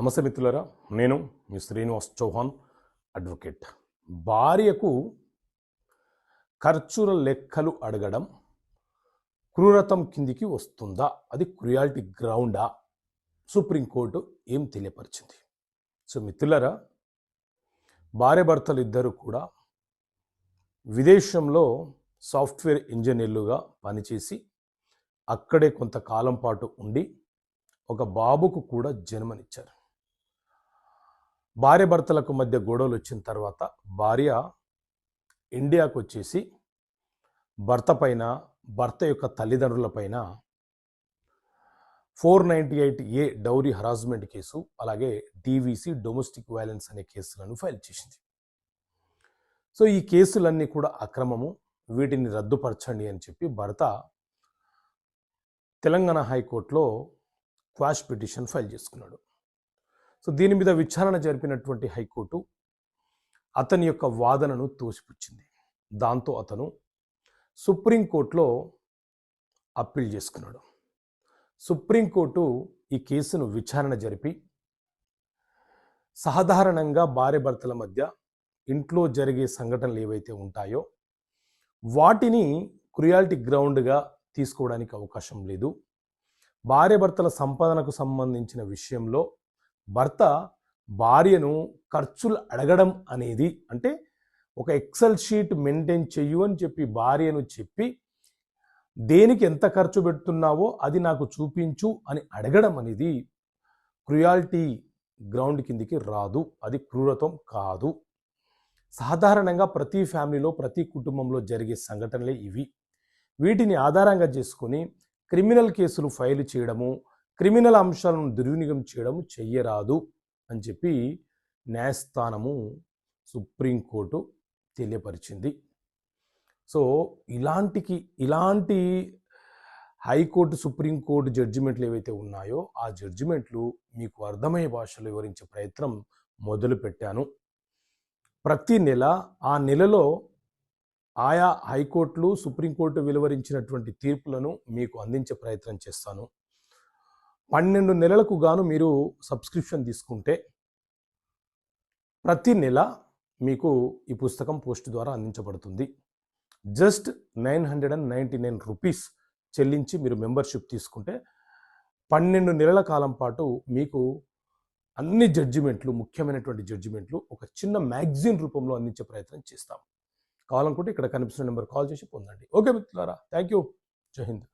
నమస్తే మిత్రులారా, నేను మీ శ్రీనివాస్ చౌహాన్ అడ్వకేట్. భార్యకు ఖర్చుల లెక్కలు అడగడం క్రూరత్వం కిందికి వస్తుందా? అది క్రుయాలిటీ గ్రౌండా? సుప్రీంకోర్టు ఏం తెలియపరిచింది? సో మిత్రులారా, భార్యాభర్తలు ఇద్దరు కూడా విదేశంలో సాఫ్ట్వేర్ ఇంజనీర్లుగా పనిచేసి అక్కడే కొంతకాలం పాటు ఉండి ఒక బాబుకు కూడా జన్మనిచ్చారు. భార్యాభర్తలకు మధ్య గొడవలు వచ్చిన తర్వాత భార్య ఇండియాకు వచ్చేసి భర్త యొక్క తల్లిదండ్రులపైన 498A డౌరీ హరాస్మెంట్ కేసు, అలాగే DVC డొమెస్టిక్ వైలెన్స్ అనే కేసులను ఫైల్ చేసింది. సో ఈ కేసులన్నీ కూడా అక్రమము, వీటిని రద్దుపరచండి అని చెప్పి భర్త తెలంగాణ హైకోర్టులో క్వాష్ పిటిషన్ ఫైల్ చేసుకున్నాడు. సో దీని మీద విచారణ జరిపినటువంటి హైకోర్టు అతని యొక్క వాదనను తోసిపుచ్చింది. దాంతో అతను సుప్రీంకోర్టులో అప్పీల్ చేసుకున్నాడు. సుప్రీంకోర్టు ఈ కేసును విచారణ జరిపి సాధారణంగా భార్యాభర్తల మధ్య ఇంట్లో జరిగే సంఘటనలు ఏవైతే ఉంటాయో వాటిని క్రుయాలిటీ గ్రౌండ్గా తీసుకోవడానికి అవకాశం లేదు. భార్యాభర్తల సంపాదనకు సంబంధించిన విషయంలో భర్త భార్యను ఖర్చులు అడగడం అనేది, అంటే ఒక ఎక్సెల్ షీట్ మెయింటైన్ చెయ్యు అని చెప్పి భార్యను చెప్పి దేనికి ఎంత ఖర్చు పెడుతున్నావో అది నాకు చూపించు అని అడగడం అనేది క్రుయాలిటీ గ్రౌండ్ కిందికి రాదు. అది క్రూరత్వం కాదు. సాధారణంగా ప్రతి ఫ్యామిలీలో, ప్రతి కుటుంబంలో జరిగే సంఘటనలే ఇవి. వీటిని ఆధారంగా చేసుకొని క్రిమినల్ కేసులు ఫైల్ చేయడము, క్రిమినల్ అంశాలను దుర్వినియోగం చేయడము చెయ్యరాదు అని చెప్పి న్యాయస్థానము సుప్రీంకోర్టు తెలియపరిచింది. సో ఇలాంటి హైకోర్టు, సుప్రీంకోర్టు జడ్జిమెంట్లు ఏవైతే ఉన్నాయో ఆ జడ్జిమెంట్లు మీకు అర్థమయ్యే భాషలో వివరించే ప్రయత్నం మొదలుపెట్టాను. ప్రతి నెల ఆ నెలలో ఆయా హైకోర్టులు, సుప్రీంకోర్టు వెలువరించినటువంటి తీర్పులను మీకు అందించే ప్రయత్నం చేస్తాను. 12 నెలలకు గాను మీరు సబ్స్క్రిప్షన్ తీసుకుంటే ప్రతి నెల మీకు ఈ పుస్తకం పోస్ట్ ద్వారా అందించబడుతుంది. జస్ట్ 999 రూపీస్ చెల్లించి మీరు మెంబర్షిప్ తీసుకుంటే 12 నెలల కాలం పాటు మీకు అన్ని జడ్జిమెంట్లు, ముఖ్యమైనటువంటి జడ్జిమెంట్లు ఒక చిన్న మ్యాగజైన్ రూపంలో అందించే ప్రయత్నం చేస్తాం. కావాలనుకుంటే ఇక్కడ కనిపిస్తున్న నెంబర్ కాల్ చేసి పొందండి. ఓకే మిత్రులారా, థ్యాంక్ యూ. జై హింద్.